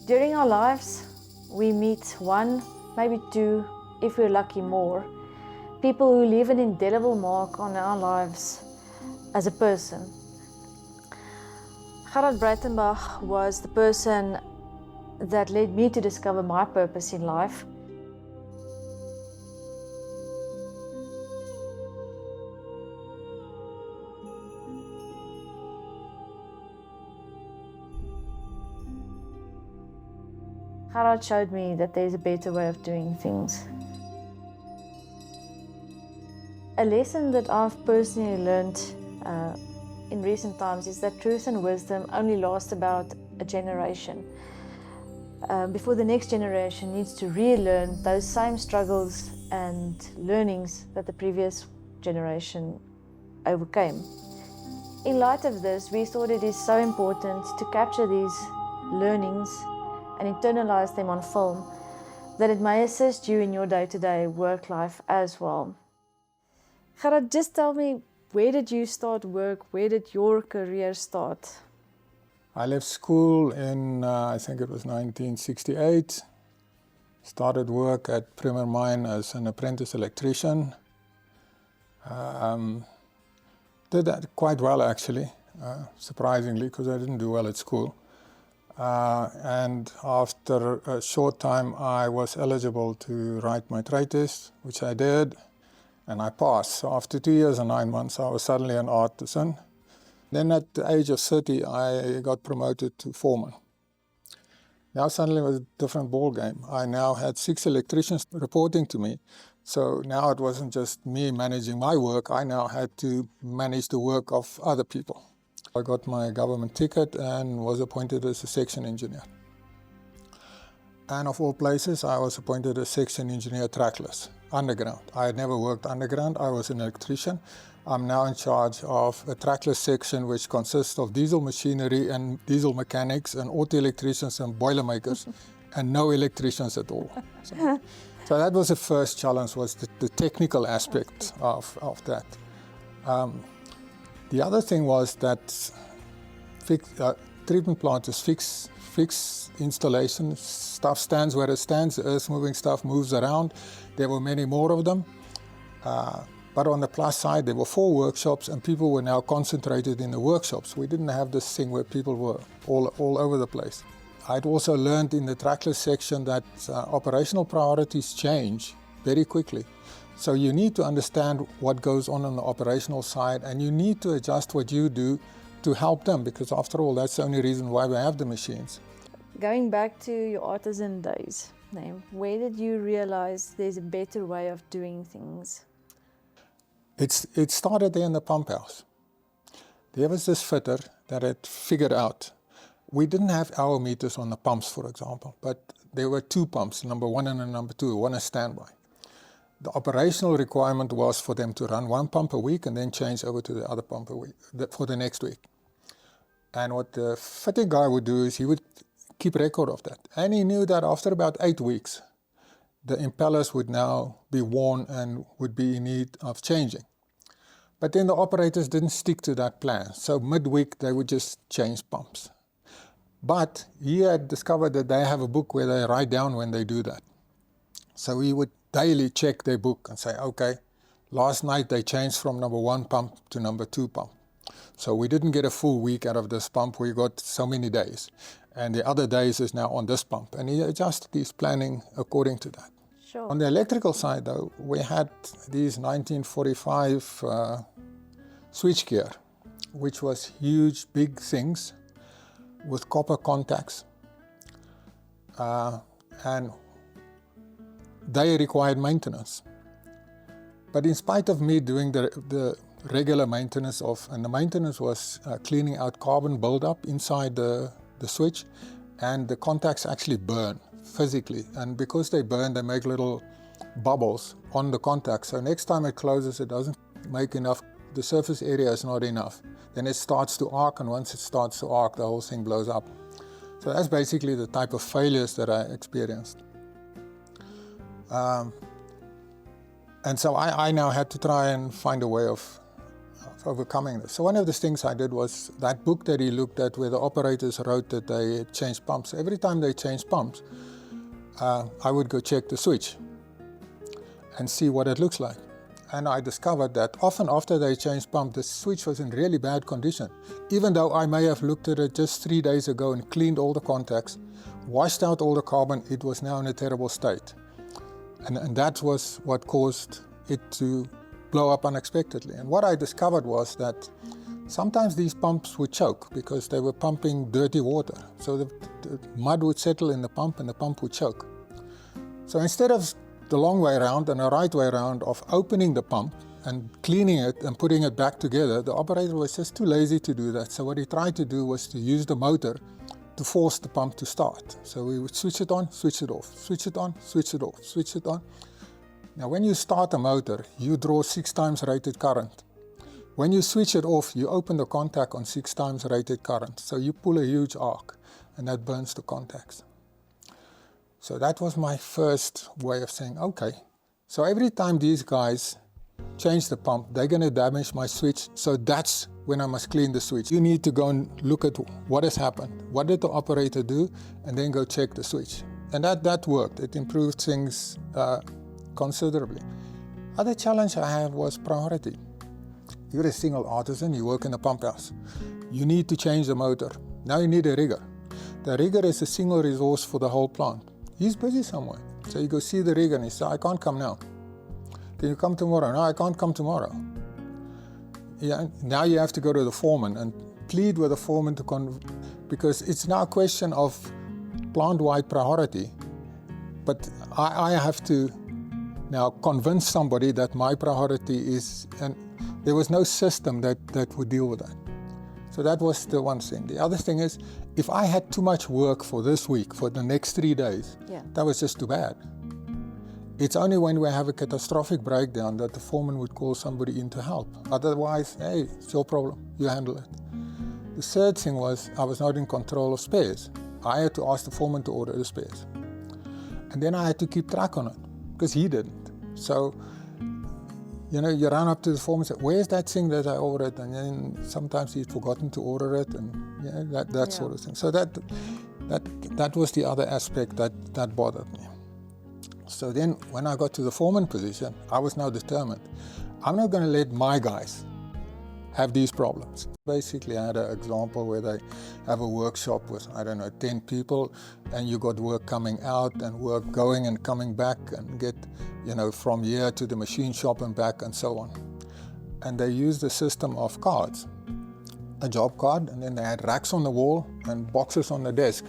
During our lives, we meet one, maybe two, if we're lucky more, people who leave an indelible mark on our lives as a person. Gerhard Breytenbach was the person that led me to discover my purpose in life. Gerhard showed me that there's a better way of doing things. A lesson that I've personally learned in recent times is that truth and wisdom only last about a generation. Before the next generation needs to relearn those same struggles and learnings that the previous generation overcame. In light of this, we thought it is so important to capture these learnings and internalize them on film, that it may assist you in your day-to-day work life as well. Gerhard, just tell me, where did you start work? Where did your career start? I left school in, I think it was 1968. Started work at Bremer Mine as an apprentice electrician. Did that quite well actually, surprisingly, because I didn't do well at school. And after a short time, I was eligible to write my trade test, which I did, and I passed. So after 2 years and 9 months, I was suddenly an artisan. Then at the age of 30, I got promoted to foreman. Now suddenly it was a different ball game. I now had 6 electricians reporting to me. So now it wasn't just me managing my work, I now had to manage the work of other people. I got my government ticket and was appointed as a section engineer. And of all places, I was appointed as section engineer trackless, underground. I had never worked underground, I was an electrician. I'm now in charge of a trackless section which consists of diesel machinery and diesel mechanics and auto electricians and boilermakers and no electricians at all. So that was the first challenge, was the technical aspect of that. The other thing was that treatment plant is fixed installation. Stuff stands where it stands, the earth-moving stuff moves around. There were many more of them. But on the plus side, there were 4 workshops and people were now concentrated in the workshops. We didn't have this thing where people were all over the place. I'd also learned in the trackless section that operational priorities change very quickly. So you need to understand what goes on the operational side, and you need to adjust what you do to help them, because after all, that's the only reason why we have the machines. Going back to your artisan days, where did you realize there's a better way of doing things? It started there in the pump house. There was this fitter that had figured out, we didn't have hour meters on the pumps, for example, but there were 2 pumps, number 1 and number 2, one is standby. The operational requirement was for them to run 1 pump a week and then change over to the other pump a week for the next week. And what the fitting guy would do is he would keep record of that. And he knew that after about 8 weeks, the impellers would now be worn and would be in need of changing. But then the operators didn't stick to that plan. So midweek, they would just change pumps. But he had discovered that they have a book where they write down when they do that. So he would daily check their book and say, okay, last night they changed from number 1 pump to number 2 pump. So we didn't get a full week out of this pump, we got so many days. And the other days is now on this pump. And he adjusted his planning according to that. Sure. On the electrical side though, we had these 1945 switchgear, which was huge, big things with copper contacts. And they required maintenance. But in spite of me doing the regular maintenance and the maintenance was cleaning out carbon buildup inside the switch, and the contacts actually burn physically. And because they burn, they make little bubbles on the contact. So next time it closes, it doesn't make enough, the surface area is not enough. Then it starts to arc, and once it starts to arc, the whole thing blows up. So that's basically the type of failures that I experienced. And so I now had to try and find a way of overcoming this. So one of the things I did was that book that he looked at where the operators wrote that they changed pumps. Every time they changed pumps, I would go check the switch and see what it looks like. And I discovered that often after they changed pump, the switch was in really bad condition. Even though I may have looked at it just 3 days ago and cleaned all the contacts, washed out all the carbon, it was now in a terrible state. And that was what caused it to blow up unexpectedly. And what I discovered was that sometimes these pumps would choke because they were pumping dirty water. So the mud would settle in the pump and the pump would choke. So instead of the long way around and the right way around of opening the pump and cleaning it and putting it back together, the operator was just too lazy to do that. So what he tried to do was to use the motor to force the pump to start. So we would switch it on, switch it off, switch it on, switch it off, switch it on. Now when you start a motor, you draw 6 times rated current. When you switch it off, you open the contact on 6 times rated current. So you pull a huge arc and that burns the contacts. So that was my first way of saying, okay, so every time these guys change the pump, they're going to damage my switch. So that's when I must clean the switch. You need to go and look at what has happened. What did the operator do? And then go check the switch. And that worked. It improved things considerably. Other challenge I had was priority. You're a single artisan, you work in a pump house. You need to change the motor. Now you need a rigger. The rigger is a single resource for the whole plant. He's busy somewhere. So you go see the rigger and he says, I can't come now. Can you come tomorrow? No, I can't come tomorrow. Yeah, now you have to go to the foreman and plead with the foreman because it's now a question of plant-wide priority. But I have to now convince somebody that my priority is, and there was no system that would deal with that. So that was the one thing. The other thing is, if I had too much work for this week, for the next 3 days, that was just too bad. It's only when we have a catastrophic breakdown that the foreman would call somebody in to help. Otherwise, hey, it's your problem, you handle it. The third thing was, I was not in control of spares. I had to ask the foreman to order the spares. And then I had to keep track on it, because he didn't. So, you know, you run up to the foreman and say, where's that thing that I ordered? And then sometimes he'd forgotten to order it, and that sort of thing. So that was the other aspect that bothered me. So then when I got to the foreman position, I was now determined. I'm not going to let my guys have these problems. Basically, I had an example where they have a workshop with, 10 people, and you got work coming out and work going and coming back and get, from here to the machine shop and back and so on. And they used a system of cards, a job card, and then they had racks on the wall and boxes on the desk.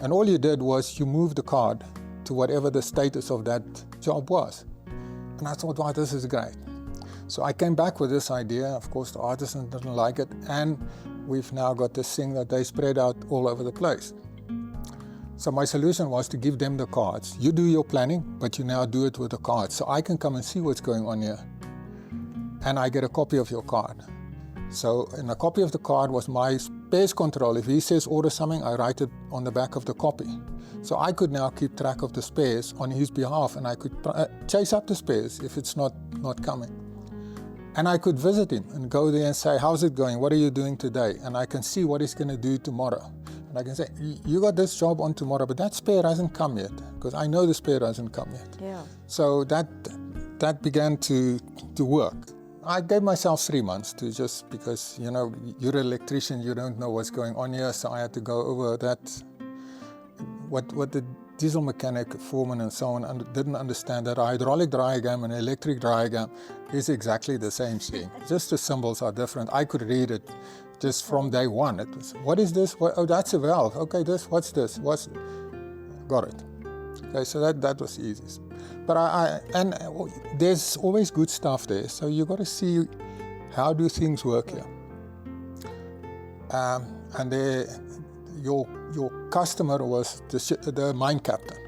And all you did was you moved the card to whatever the status of that job was. And I thought, wow, this is great. So I came back with this idea. Of course, the artisan didn't like it, and we've now got this thing that they spread out all over the place. So my solution was to give them the cards. You do your planning, but you now do it with the cards. So I can come and see what's going on here. And I get a copy of your card. So in a copy of the card was my spares control. If he says order something, I write it on the back of the copy. So I could now keep track of the spares on his behalf, and I could chase up the spares if it's not coming. And I could visit him and go there and say, how's it going? What are you doing today? And I can see what he's going to do tomorrow. And I can say, you got this job on tomorrow, but that spare hasn't come yet, because I know the spare hasn't come yet. Yeah. So that began to work. I gave myself 3 months to just, because, you're an electrician, you don't know what's going on here, so I had to go over that. What the diesel mechanic, foreman and so on didn't understand, that a hydraulic diagram and an electric diagram is exactly the same thing. Just the symbols are different. I could read it just from day one. It was, what is this? Oh, that's a valve. Okay, what's this? Got it. Okay, so that was the easiest. But and there's always good stuff there. So you got to see, how do things work here? And your customer was the mine captain.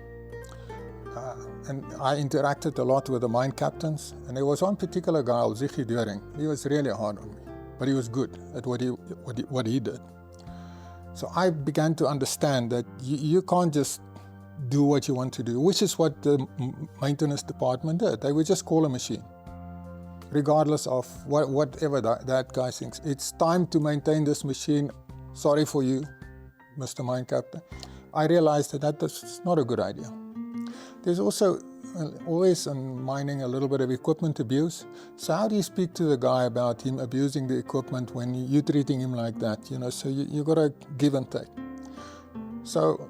And I interacted a lot with the mine captains. And there was one particular guy, Ziggy During. He was really hard on me, but he was good at what he did. So I began to understand that you can't just do what you want to do, which is what the maintenance department did. They would just call a machine. regardless of whatever that guy thinks. It's time to maintain this machine. Sorry for you, Mr. Mine Captain. I realized that that's not a good idea. There's also always in mining a little bit of equipment abuse. So how do you speak to the guy about him abusing the equipment when you're treating him like that? You know, so you got to give and take. So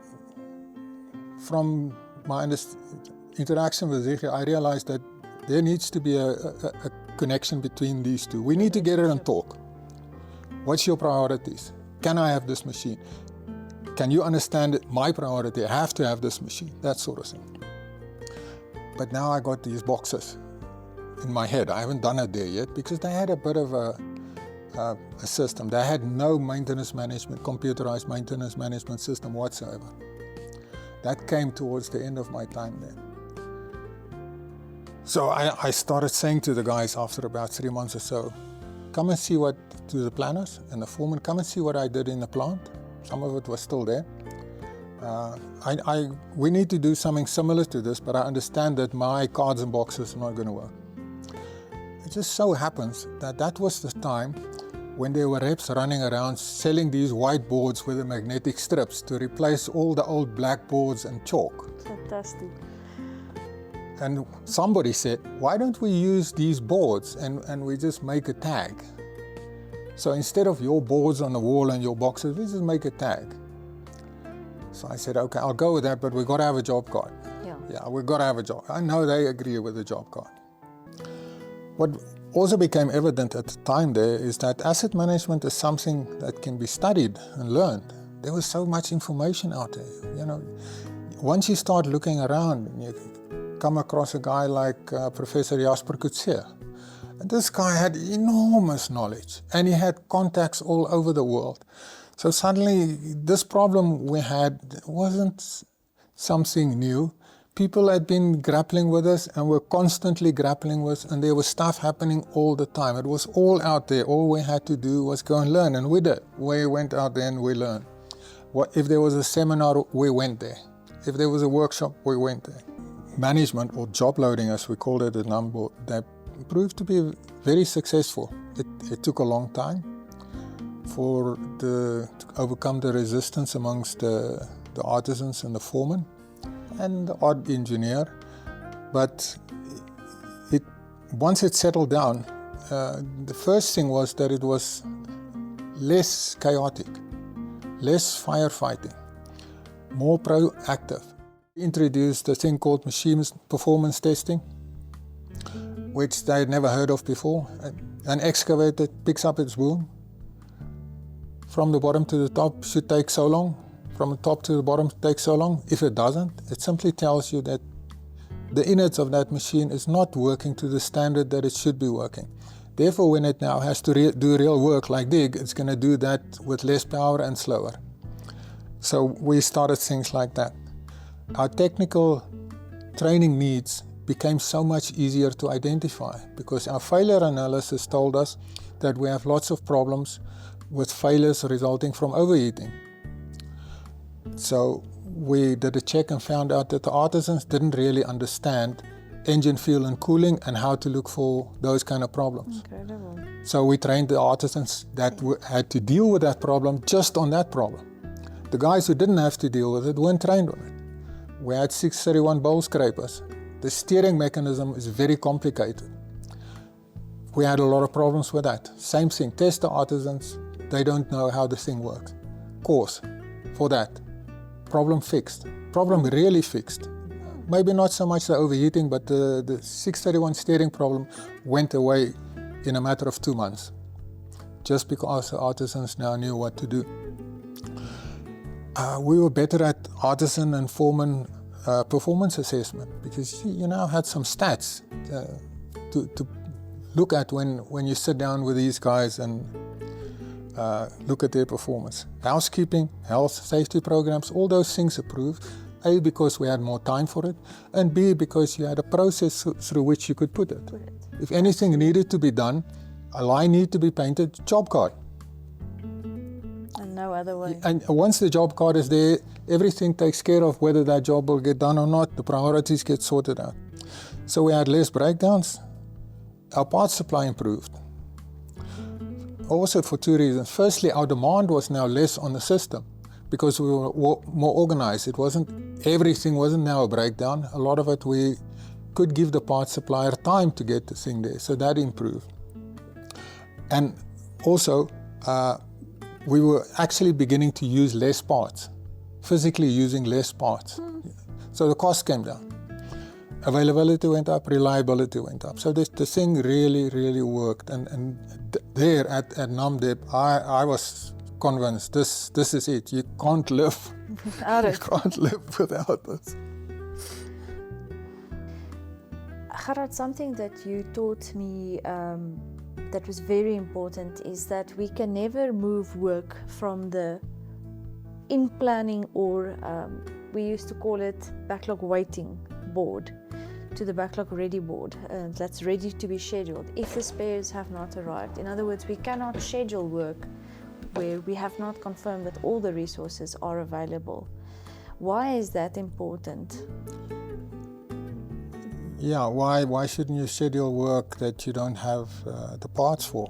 from my interaction with Gerhard, I realized that there needs to be a connection between these two. We need to get it and talk. What's your priorities? Can I have this machine? Can you understand it? My priority, I have to have this machine, that sort of thing. But now I got these boxes in my head. I haven't done it there yet because they had a bit of a system. They had no maintenance management, computerized maintenance management system whatsoever. That came towards the end of my time there. So I started saying to the guys after about 3 months or so, come and see to the planners and the foreman, come and see what I did in the plant. Some of it was still there. We need to do something similar to this, but I understand that my cards and boxes are not going to work. It just so happens that was the time when there were reps running around selling these white boards with the magnetic strips to replace all the old black boards and chalk. Fantastic. And somebody said, why don't we use these boards and we just make a tag? So instead of your boards on the wall and your boxes, we just make a tag. So I said, okay, I'll go with that, but we've got to have a job card. Yeah, we've got to have a job. I know they agree with the job card. What also became evident at the time there is that asset management is something that can be studied and learned. There was so much information out there. You know, once you start looking around, you come across a guy like Professor Jasper Coetzee. And this guy had enormous knowledge and he had contacts all over the world. So suddenly this problem we had wasn't something new. People had been grappling with us and were constantly grappling with, and there was stuff happening all the time. It was all out there. All we had to do was go and learn, and we did. We went out there and we learned. If there was a seminar, we went there. If there was a workshop, we went there. Management, or job loading as we called it at Nambo, that proved to be very successful. It took a long time to overcome the resistance amongst the artisans and the foremen and the odd engineer. But once it settled down, the first thing was that it was less chaotic, less firefighting, more proactive. We introduced a thing called machine performance testing, which they had never heard of before. An excavator picks up its boom. From the bottom to the top should take so long. From the top to the bottom takes so long. If it doesn't, it simply tells you that the innards of that machine is not working to the standard that it should be working. Therefore, when it now has to do real work like dig, it's going to do that with less power and slower. So we started things like that. Our technical training needs became so much easier to identify because our failure analysis told us that we have lots of problems with failures resulting from overheating. So we did a check and found out that the artisans didn't really understand engine fuel and cooling and how to look for those kind of problems. Incredible. So we trained the artisans that had to deal with that problem just on that problem. The guys who didn't have to deal with it weren't trained on it. We had 631 bowl scrapers. The steering mechanism is very complicated. We had a lot of problems with that. Same thing, test the artisans, they don't know how the thing works. Course for that. Problem fixed. Problem really fixed. Maybe not so much the overheating, but the 631 steering problem went away in a matter of 2 months. Just because the artisans now knew what to do. We were better at artisan and foreman performance assessment because you now had some stats to look at when you sit down with these guys and look at their performance. Housekeeping, health, safety programs, all those things approved. A, because we had more time for it, and B, because you had a process through which you could put it. If anything needed to be done, a line needed to be painted, job card. And no other way. And once the job card is there, everything takes care of whether that job will get done or not. The priorities get sorted out. So we had less breakdowns, our parts supply improved. Also for two reasons. Firstly, our demand was now less on the system because we were more organized. Everything wasn't now a breakdown. A lot of it we could give the parts supplier time to get the thing there, so that improved. And also, we were actually beginning to use less parts, physically using less parts. So the cost came down. Availability went up, reliability went up. So the thing really, really worked. And there at NAMDEP, I was convinced this is it. You can't live Without it. You can't live without this. Gerhard, something that you taught me that was very important is that we can never move work from the in planning or we used to call it backlog waiting board to the backlog ready board that's ready to be scheduled if the spares have not arrived. In other words, we cannot schedule work where we have not confirmed that all the resources are available. Why is that important? Yeah, why shouldn't you schedule work that you don't have the parts for?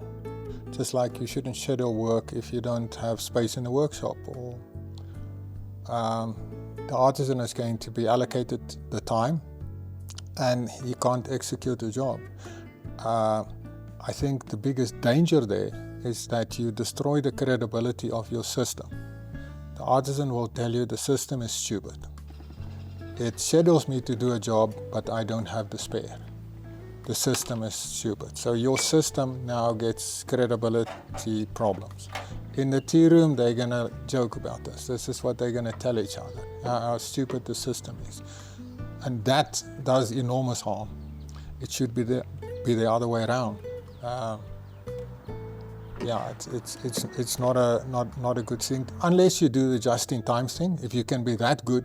Just like you shouldn't schedule work if you don't have space in the workshop, or the artisan is going to be allocated the time and he can't execute the job. I think the biggest danger there is that you destroy the credibility of your system. The artisan will tell you the system is stupid. It schedules me to do a job, but I don't have the spare. The system is stupid. So your system now gets credibility problems. In the tea room, they're going to joke about this. This is what they're going to tell each other, how stupid the system is. And that does enormous harm. It should be the other way around. It's not a good thing, unless you do the just-in-time thing. If you can be that good,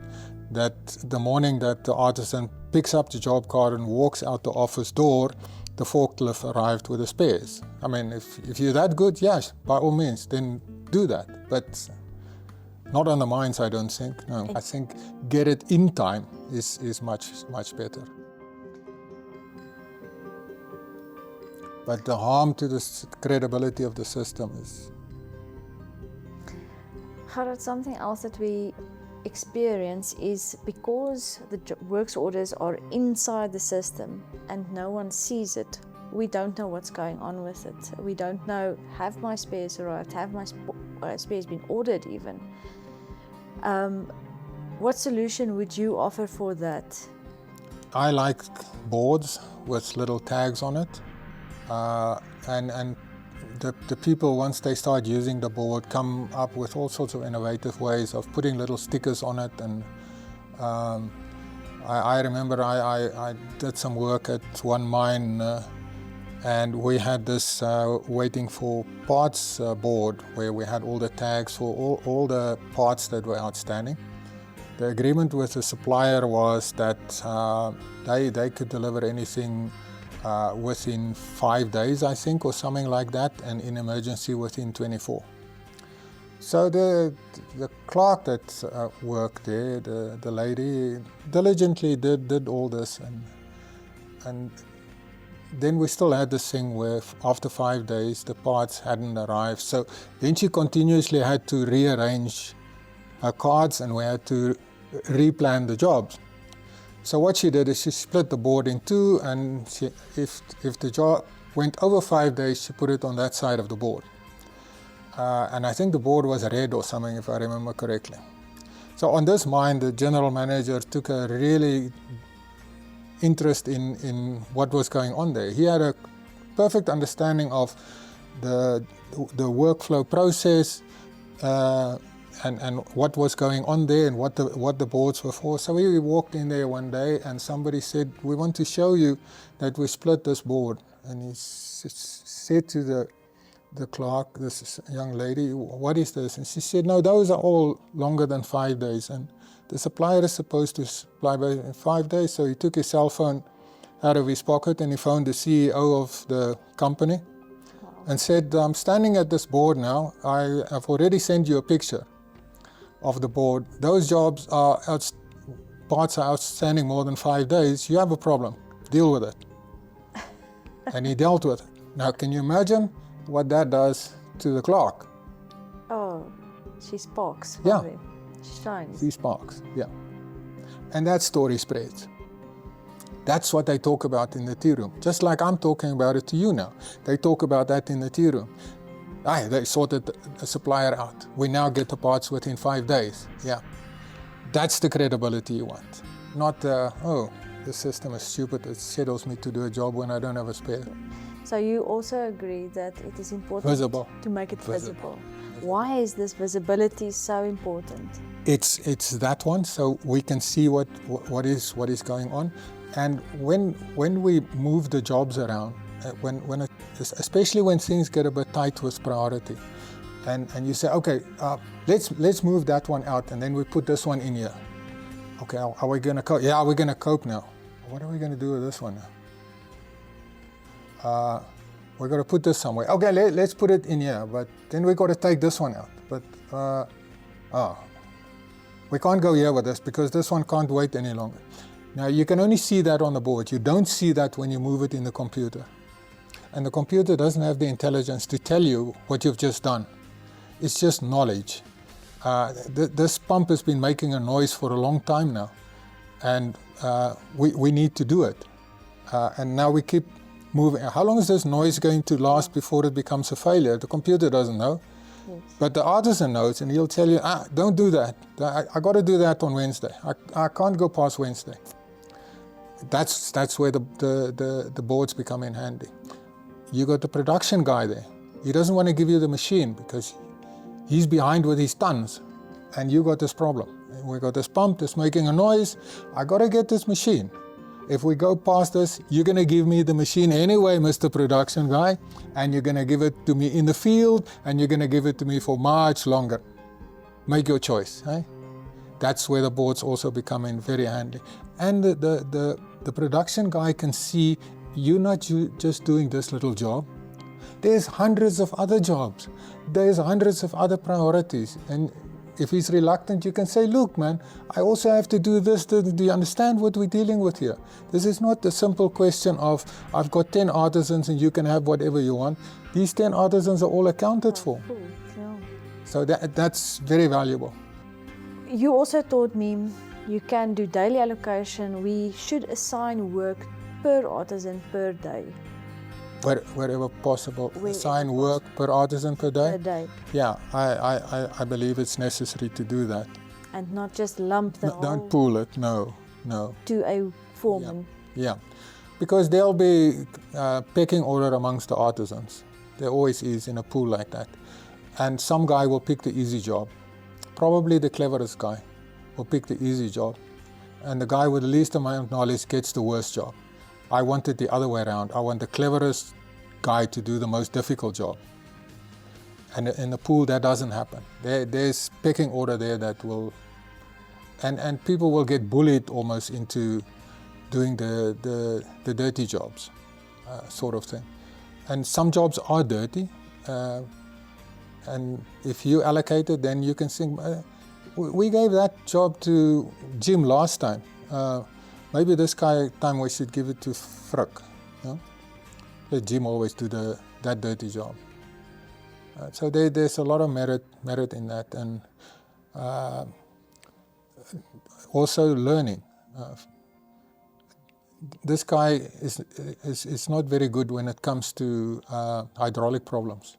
that the morning that the artisan picks up the job card and walks out the office door, the forklift arrived with the spares. I mean, if you're that good, yes, by all means, then do that. But not on the mines, I don't think. No, I think get it in time is much better. But the harm to the credibility of the system is... Gerhard, something else that we experience is because the works orders are inside the system and no one sees it, we don't know what's going on with it. We don't know, have my spares arrived, have my spares been ordered even. What solution would you offer for that? I like boards with little tags on it. And the people, once they start using the board, come up with all sorts of innovative ways of putting little stickers on it. And I remember I did some work at one mine and we had this waiting for parts board where we had all the tags for all the parts that were outstanding. The agreement with the supplier was that they could deliver anything within 5 days, I think, or something like that, and in emergency within 24. So the clerk that worked there, the lady, diligently did all this, and then we still had this thing where after 5 days the parts hadn't arrived. So then she continuously had to rearrange her cards and we had to replan the jobs. So what she did is she split the board in two, and if the job went over 5 days, she put it on that side of the board. And I think the board was red or something, if I remember correctly. So on this mine, the general manager took a really interest in what was going on there. He had a perfect understanding of the workflow process, and what was going on there and what the boards were for. So we walked in there one day and somebody said, "We want to show you that we split this board." And he said to the clerk, this young lady, "What is this?" And she said, "No, those are all longer than 5 days. And the supplier is supposed to supply in 5 days." So he took his cell phone out of his pocket and he phoned the CEO of the company and said, "I'm standing at this board now. I have already sent you a picture of the board. Those jobs parts are outstanding more than 5 days. You have a problem. Deal with it." And he dealt with it. Now, can you imagine what that does to the clerk? Oh, she sparks. Yeah. She shines. She sparks, yeah. And that story spreads. That's what they talk about in the tea room. Just like I'm talking about it to you now. They talk about that in the tea room. They sorted a supplier out. We now get the parts within 5 days. Yeah. That's the credibility you want. Not, the system is stupid. It schedules me to do a job when I don't have a spare. So you also agree that it is important to make it visible. Why is this visibility so important? It's that one, so we can see what is going on. And when we move the jobs around, especially when things get a bit tight with priority, and you say, okay, let's move that one out, and then we put this one in here. Okay, are we going to cope? Yeah, we're going to cope now. What are we going to do with this one now? We're going to put this somewhere. Okay, let's put it in here, but then we got to take this one out. But we can't go here with this because this one can't wait any longer. Now, you can only see that on the board. You don't see that when you move it in the computer. And the computer doesn't have the intelligence to tell you what you've just done. It's just knowledge. This pump has been making a noise for a long time now, and we need to do it. And now we keep moving. How long is this noise going to last before it becomes a failure? The computer doesn't know. Yes. But the artisan knows, and he'll tell you, don't do that. I got to do that on Wednesday. I can't go past Wednesday. That's where the boards become in handy. You got the production guy there. He doesn't want to give you the machine because he's behind with his tons, and you got this problem. We got this pump that's making a noise. I got to get this machine. If we go past this, you're going to give me the machine anyway, Mr. Production Guy, and you're going to give it to me in the field, and you're going to give it to me for much longer. Make your choice. Eh? That's where the boards also become in very handy. And the production guy can see you're not just doing this little job. There's hundreds of other jobs. There's hundreds of other priorities. And if he's reluctant, you can say, look, man, I also have to do this. Do you understand what we're dealing with here? This is not the simple question of, I've got 10 artisans and you can have whatever you want. These 10 artisans are all accounted for. Cool. Yeah. So that's very valuable. You also taught me you can do daily allocation. We should assign work per artisan per day. Wherever possible, assign work per artisan per day? Per day. Yeah, I believe it's necessary to do that. And not just lump the whole... Don't pool it, no. To a foreman. Yeah. Because there'll be pecking order amongst the artisans. There always is in a pool like that. And some guy will pick the easy job. Probably the cleverest guy will pick the easy job. And the guy with the least amount of knowledge gets the worst job. I want it the other way around. I want the cleverest guy to do the most difficult job. And in the pool, that doesn't happen. There's pecking order there that will... And people will get bullied almost into doing the dirty jobs, sort of thing. And some jobs are dirty. And if you allocate it, then you can think, we gave that job to Jim last time. Maybe this time we should give it to Frick. You know? Let Jim always do that dirty job. So there's a lot of merit in that, and also learning. This guy is not very good when it comes to hydraulic problems.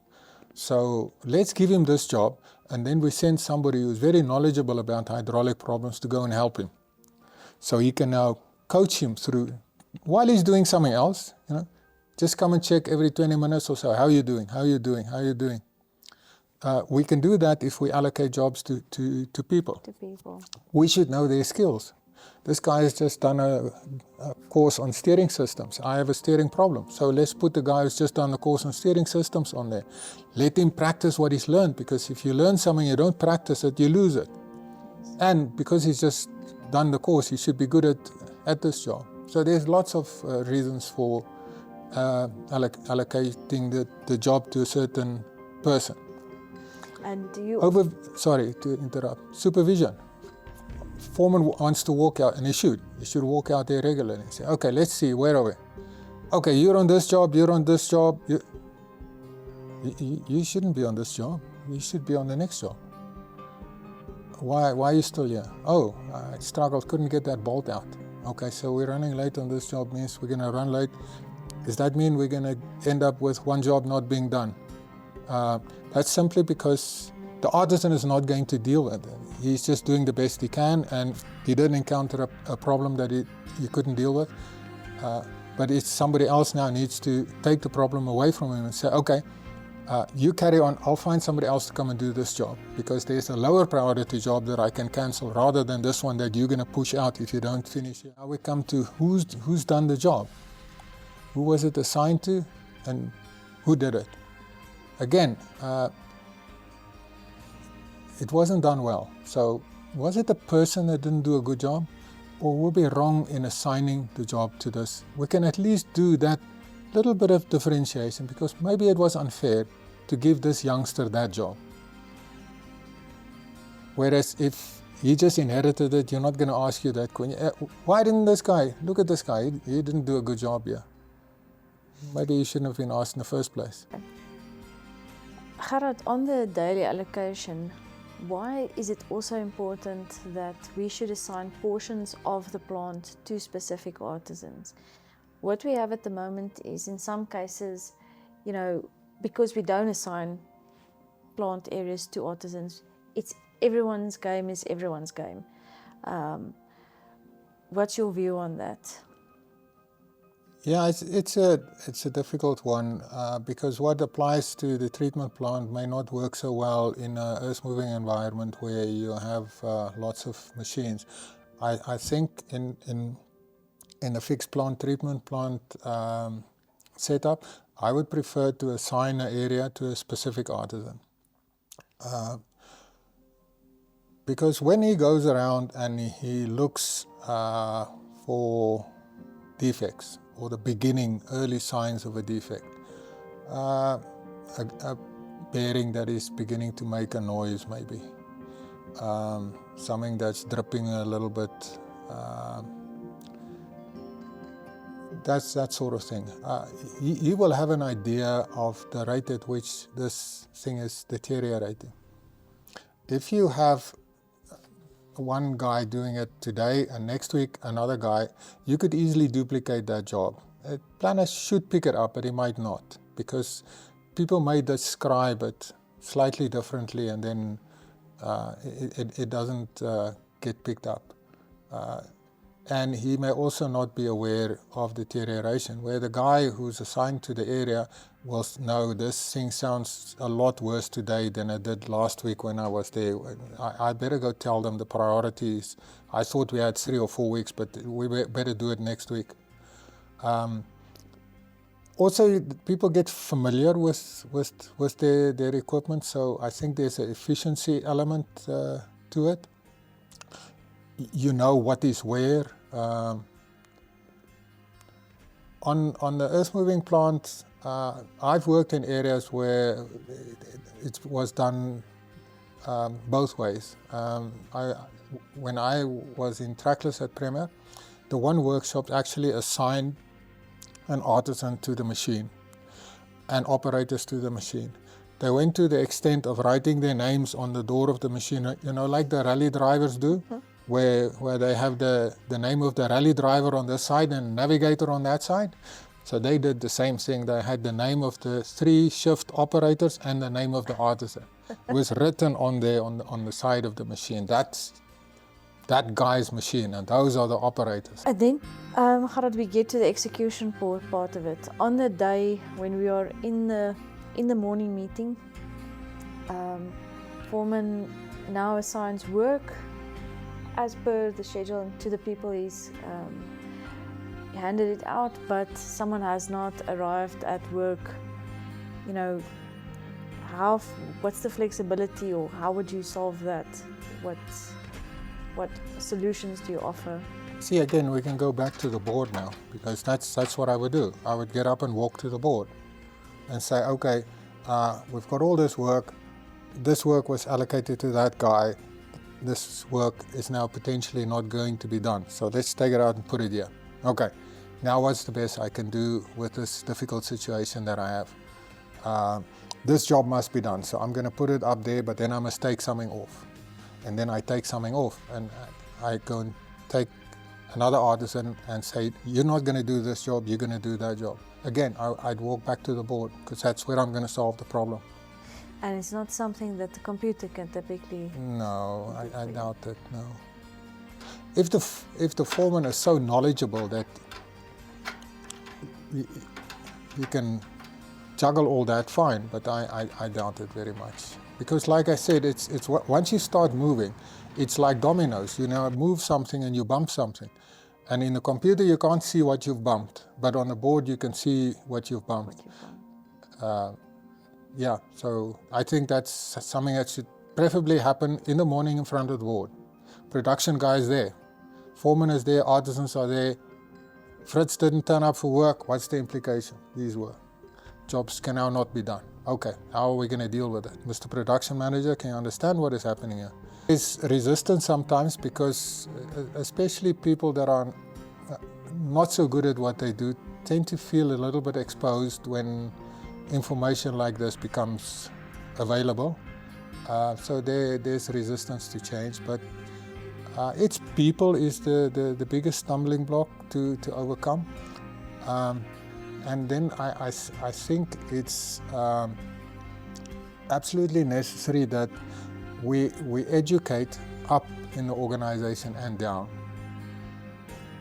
So let's give him this job, and then we send somebody who's very knowledgeable about hydraulic problems to go and help him. So he can now coach him through, while he's doing something else, you know, just come and check every 20 minutes or so. How are you doing? How are you doing? How are you doing? We can do that if we allocate jobs to people. To people. We should know their skills. This guy has just done a course on steering systems. I have a steering problem. So let's put the guy who's just done the course on steering systems on there. Let him practice what he's learned, because if you learn something, you don't practice it, you lose it. And because he's just done the course, he should be good at this job. So there's lots of reasons for allocating the job to a certain person. And do you... Sorry to interrupt. Supervision. Foreman wants to walk out, and he should walk out there regularly and say, okay, let's see, where are we? okay, you're on this job, you're on this job. You shouldn't be on this job. You should be on the next job. Why are you still here? Oh, I struggled, couldn't get that bolt out. Okay, so we're running late on this job, means we're going to run late. Does that mean we're going to end up with one job not being done? That's simply because the artisan is not going to deal with it. He's just doing the best he can, and he didn't encounter a problem that he couldn't deal with. But it's somebody else now needs to take the problem away from him and say, okay, you carry on, I'll find somebody else to come and do this job, because there's a lower priority job that I can cancel rather than this one that you're going to push out if you don't finish it. Now we come to who's done the job. Who was it assigned to, and who did it? Again, it wasn't done well. So was it the person that didn't do a good job, or were we wrong in assigning the job to this? We can at least do that little bit of differentiation, because maybe it was unfair to give this youngster that job. Whereas if he just inherited it, you're not going to ask you that question. Why didn't this guy? Look at this guy. He didn't do a good job here. Maybe you shouldn't have been asked in the first place. Gerhard, on the daily allocation, why is it also important that we should assign portions of the plant to specific artisans? What we have at the moment is, in some cases, because we don't assign plant areas to artisans, it's everyone's game is everyone's game. What's your view on that? Yeah, it's a difficult one because what applies to the treatment plant may not work so well in an earth-moving environment where you have lots of machines. I think in a fixed plant, treatment plant setup, I would prefer to assign an area to a specific artisan. Because when he goes around and he looks for defects, or the beginning, early signs of a defect, a bearing that is beginning to make a noise maybe, something that's dripping a little bit, that's that sort of thing. He will have an idea of the rate at which this thing is deteriorating. If you have one guy doing it today and next week another guy, you could easily duplicate that job. A planner should pick it up, but he might not, because people may describe it slightly differently and then it doesn't get picked up. And he may also not be aware of deterioration, where the guy who's assigned to the area will know this thing sounds a lot worse today than it did last week when I was there. I better go tell them the priorities. I thought we had 3 or 4 weeks, but we better do it next week. Also, people get familiar with their equipment, so I think there's an efficiency element to it. You know what is where. On the earth-moving plant, I've worked in areas where it was done both ways. When I was in Trackless at Premier, the one workshop actually assigned an artisan to the machine and operators to the machine. They went to the extent of writing their names on the door of the machine, like the rally drivers do. Where they have the name of the rally driver on this side and navigator on that side. So they did the same thing. They had the name of the 3 shift operators and the name of the artisan. It was written on there on the side of the machine. That's that guy's machine, and those are the operators. And then, Gerhard, we get to the execution part of it. On the day when we are in the morning meeting, foreman now assigns work as per the schedule to the people he's handed it out, but someone has not arrived at work. What's the flexibility, or how would you solve that? What solutions do you offer? See, again, we can go back to the board now, because that's what I would do. I would get up and walk to the board and say, okay, we've got all this work. This work was allocated to that guy. This work is now potentially not going to be done. So let's take it out and put it here. Okay, now what's the best I can do with this difficult situation that I have? This job must be done, so I'm going to put it up there, but then I must take something off. And then I take something off, and I go and take another artisan and say, you're not going to do this job, you're going to do that job. Again, I'd walk back to the board, because that's where I'm going to solve the problem. And it's not something that the computer can typically... No, I doubt it, no. If the foreman is so knowledgeable that you can juggle all that, fine, but I doubt it very much. Because like I said, it's once you start moving, it's like dominoes. You know, move something and you bump something. And in the computer you can't see what you've bumped, but on the board you can see what you've bumped. Yeah, so I think that's something that should preferably happen in the morning in front of the board. Production guy is there, foreman is there, artisans are there. Fritz didn't turn up for work, what's the implication? These were. Jobs can now not be done. Okay, how are we going to deal with it? Mr. Production Manager, can you understand what is happening here? There's resistance sometimes because especially people that are not so good at what they do tend to feel a little bit exposed when information like this becomes available. So there's resistance to change, but it's people is the biggest stumbling block to overcome. And then I think it's absolutely necessary that we educate up in the organization and down.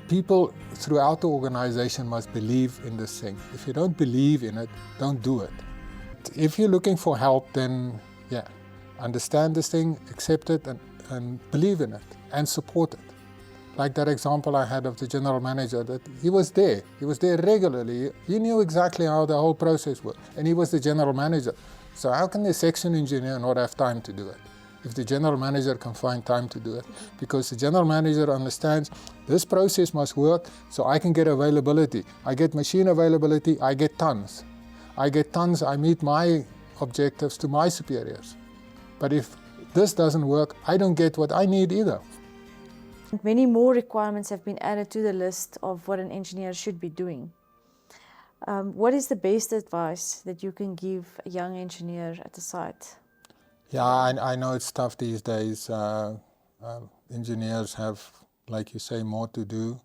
People throughout the organization must believe in this thing. If you don't believe in it, don't do it. If you're looking for help, then yeah, understand this thing, accept it, and believe in it, and support it. Like that example I had of the general manager, that he was there regularly, he knew exactly how the whole process worked, and he was the general manager. So how can the section engineer not have time to do it? If the general manager can find time to do it, because the general manager understands this process must work so I can get availability. I get machine availability, I get tons. I meet my objectives to my superiors. But if this doesn't work, I don't get what I need either. Many more requirements have been added to the list of what an engineer should be doing. What is the best advice that you can give a young engineer at the site? Yeah, I know it's tough these days. Engineers have, like you say, more to do.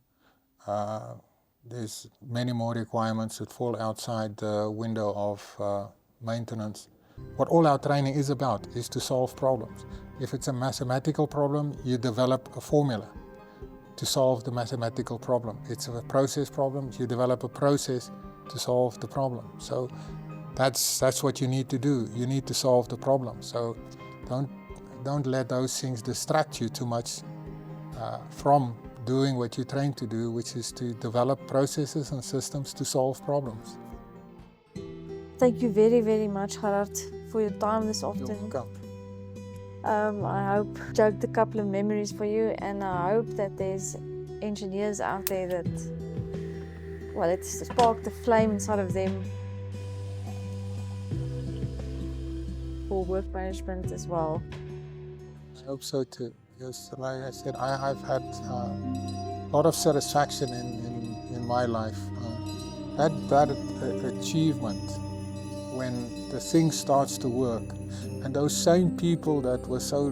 There's many more requirements that fall outside the window of maintenance. What all our training is about is to solve problems. If it's a mathematical problem, you develop a formula to solve the mathematical problem. It's a process problem, you develop a process to solve the problem. So that's what you need to do. You need to solve the problem. So don't let those things distract you too much from doing what you're trained to do, which is to develop processes and systems to solve problems. Thank you very, very much, Gerhard, for your time this afternoon. You're welcome. I hope I joked a couple of memories for you, and I hope that there's engineers out there that, well, it's sparked the flame inside of them for work management as well. I hope so too, because like I said, I've had a lot of satisfaction in my life. That achievement when the thing starts to work, and those same people that were so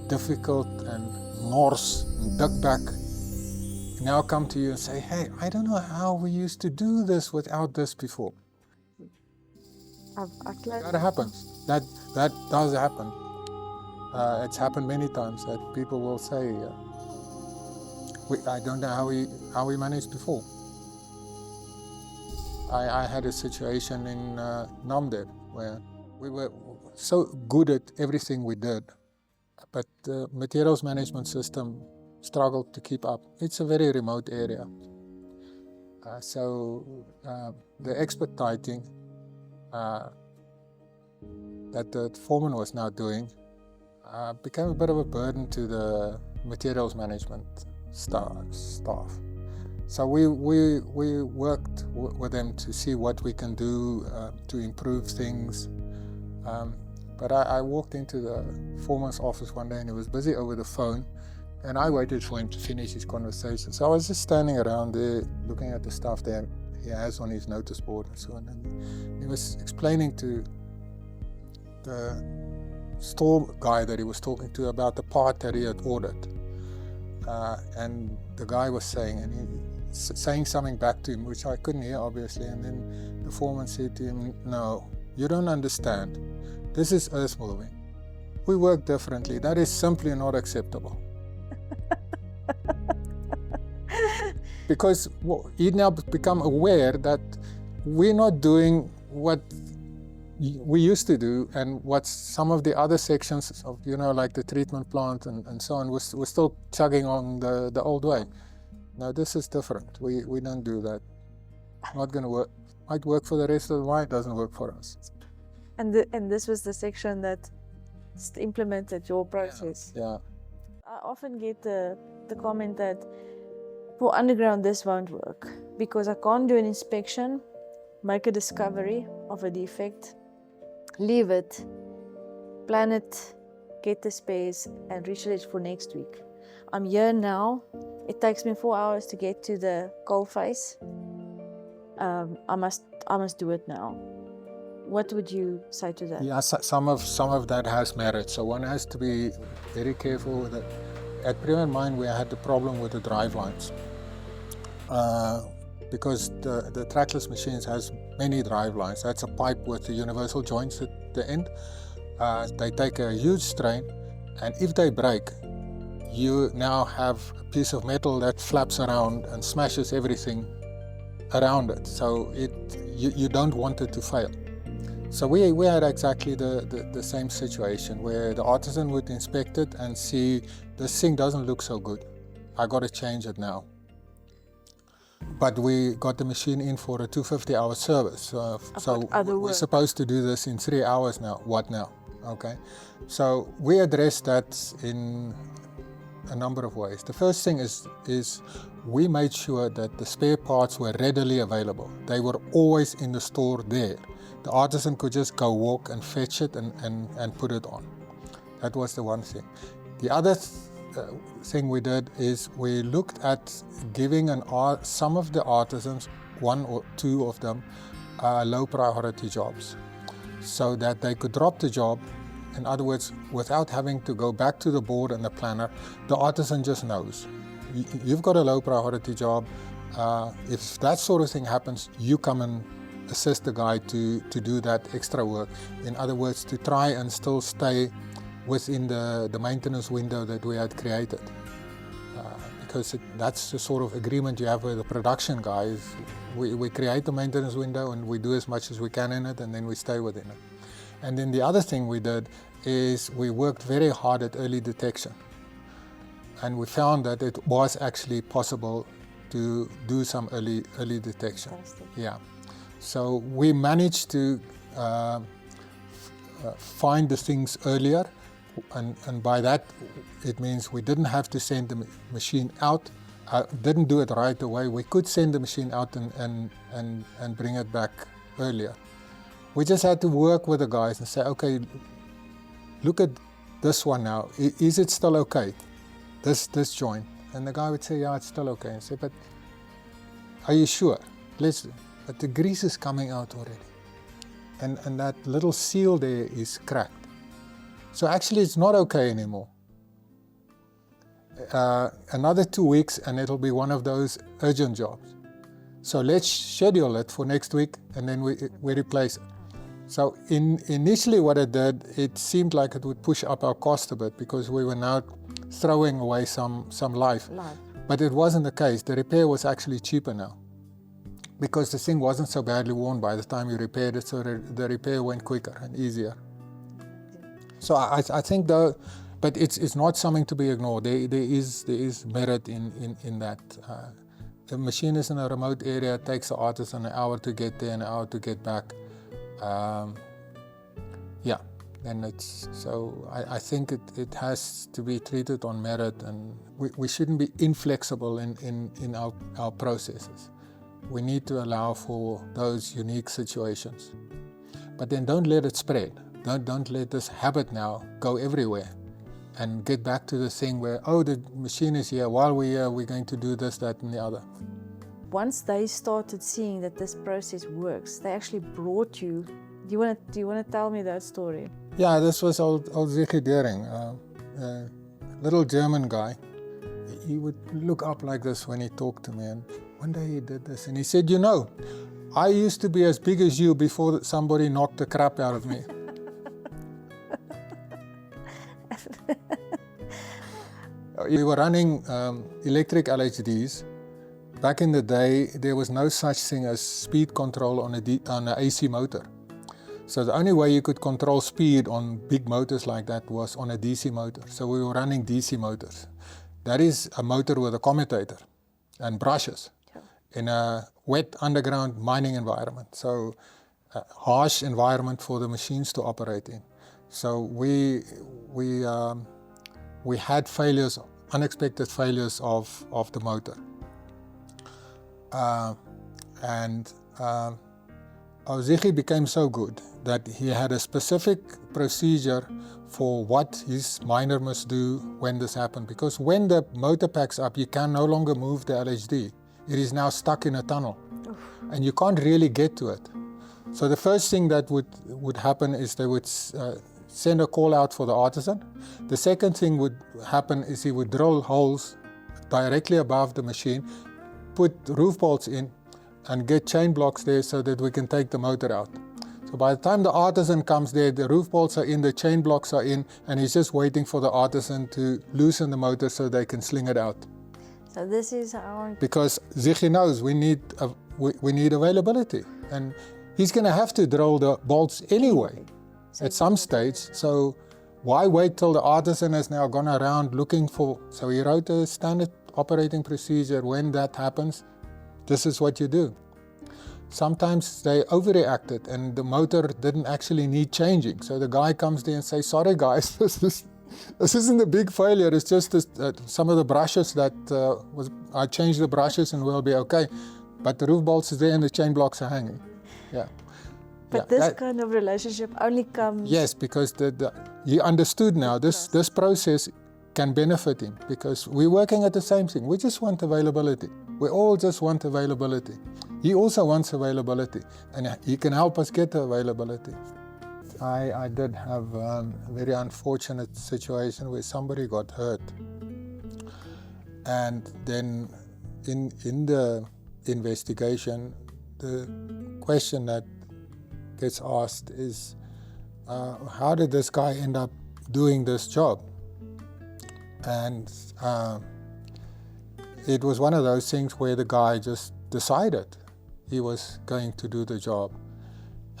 difficult and Norse and Breytenbach now come to you and say, hey, I don't know how we used to do this without this before. That happens. That does happen. It's happened many times that people will say, I don't know how we managed before. I had a situation in Namdeb where we were so good at everything we did, but the materials management system struggled to keep up. It's a very remote area. So the expediting that the foreman was now doing became a bit of a burden to the materials management staff. So we worked with them to see what we can do to improve things. But I walked into the foreman's office one day and he was busy over the phone And I waited for him to finish his conversation. So I was just standing around there looking at the stuff that he has on his notice board and so on. And he was explaining to the store guy that he was talking to about the part that he had ordered. And the guy was saying, and he saying something back to him, which I couldn't hear obviously. And then the foreman said to him, "No, you don't understand. This is earth moving. We work differently. That is simply not acceptable." Because he'd now become aware that we're not doing what we used to do, and what some of the other sections of, like the treatment plant and so on, we're still chugging on the old way. No, this is different. We don't do that. Not going to work. Might work for the rest of the while, doesn't work for us. And this was the section that implemented your process. Yeah. I often get the comment that for underground this won't work because I can't do an inspection, make a discovery of a defect, leave it, plan it, get the space, and reschedule it for next week. I'm here now. It takes me 4 hours to get to the coal face. I must do it now. What would you say to that? Yeah, some of that has merit. So one has to be very careful with it. At Breytenbach mine, we had the problem with the drive lines. Because the trackless machines has many drive lines. That's a pipe with the universal joints at the end. They take a huge strain, and if they break, you now have a piece of metal that flaps around and smashes everything around it. So you don't want it to fail. So we had exactly the same situation where the artisan would inspect it and see this thing doesn't look so good. I got to change it now. But we got the machine in for a 250-hour service. So we're supposed to do this in 3 hours now. What now? Okay. So we addressed that in a number of ways. The first thing is we made sure that the spare parts were readily available. They were always in the store there. The artisan could just go walk and fetch it and put it on. That was the one thing. The other thing we did is we looked at giving some of the artisans, 1 or 2 of them, low priority jobs so that they could drop the job. In other words, without having to go back to the board and the planner, the artisan just knows. You've got a low priority job. If that sort of thing happens, you come and assist the guy to do that extra work. In other words, to try and still stay within the maintenance window that we had created. Because that's the sort of agreement you have with the production guys. We create the maintenance window and we do as much as we can in it, and then we stay within it. And then the other thing we did is we worked very hard at early detection. And we found that it was actually possible to do some early detection. Fantastic. Yeah. So we managed to find the things earlier, and by that it means we didn't have to send the machine out, didn't do it right away. We could send the machine out and bring it back earlier. We just had to work with the guys and say, okay, look at this one now. Is it still okay? This joint? And the guy would say, yeah, it's still okay. And say, but are you sure? But the grease is coming out already. And that little seal there is cracked. So actually it's not okay anymore. Another 2 weeks and it'll be one of those urgent jobs. So let's schedule it for next week and then we replace it. So initially what it did, it seemed like it would push up our cost a bit because we were now throwing away some life. But it wasn't the case. The repair was actually cheaper now because the thing wasn't so badly worn by the time you repaired it, so the repair went quicker and easier. So I think though, but it's not something to be ignored. There is merit in that. The machine is in a remote area. It takes the artisan an hour to get there and an hour to get back. Then I think it has to be treated on merit, and we shouldn't be inflexible in our processes. We need to allow for those unique situations. But then don't let it spread. Don't let this habit now go everywhere and get back to the thing where, oh, the machine is here, while we're here, we're going to do this, that, and the other. Once they started seeing that this process works, they actually brought you. Do you want to tell me that story? Yeah, this was old Ziggy Dering, a little German guy. He would look up like this when he talked to me, and one day he did this, and he said, you know, I used to be as big as you before somebody knocked the crap out of me. We were running electric LHDs. Back in the day, there was no such thing as speed control on an AC motor. So the only way you could control speed on big motors like that was on a DC motor. So we were running DC motors. That is a motor with a commutator and brushes in a wet underground mining environment. So a harsh environment for the machines to operate in. So we had failures, unexpected failures of the motor. Ziggy became so good that he had a specific procedure for what his miner must do when this happened. Because when the motor packs up, you can no longer move the LHD. It is now stuck in a tunnel, and you can't really get to it. So the first thing that would happen is they would send a call out for the artisan. The second thing would happen is he would drill holes directly above the machine, put roof bolts in, and get chain blocks there so that we can take the motor out. So by the time the artisan comes there, the roof bolts are in, the chain blocks are in, and he's just waiting for the artisan to loosen the motor so they can sling it out. So this is how... Because Ziggy knows we need availability, and he's going to have to drill the bolts anyway at some stage. So why wait till the artisan has now gone around looking for... So he wrote a standard operating procedure. When that happens, this is what you do. Sometimes they overreacted and the motor didn't actually need changing. So the guy comes there and says, sorry guys, this isn't a big failure. It's just some of the brushes that I changed the brushes and we'll be okay. But the roof bolts is there and the chain blocks are hanging. Yeah. But this kind of relationship only comes... Yes, because he understood now this process can benefit him, because we're working at the same thing. We just want availability. We all just want availability. He also wants availability, and he can help us get the availability. I did have a very unfortunate situation where somebody got hurt. And then in the investigation, the question that gets asked is, how did this guy end up doing this job? And it was one of those things where the guy just decided he was going to do the job.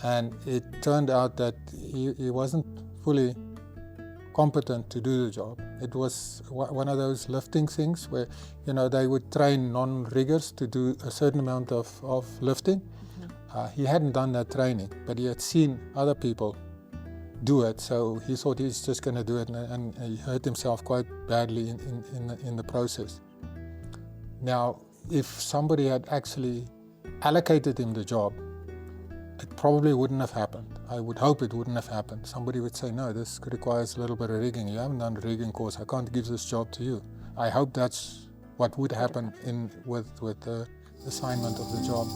And it turned out that he wasn't fully competent to do the job. It was one of those lifting things where, you know, they would train non-riggers to do a certain amount of lifting. He hadn't done that training, but he had seen other people do it, so he thought he's just going to do it, and he hurt himself quite badly in the process. Now, if somebody had actually allocated him the job, it probably wouldn't have happened. I would hope it wouldn't have happened. Somebody would say, no, this requires a little bit of rigging. You haven't done a rigging course. I can't give this job to you. I hope that's what would happen with the assignment of the job.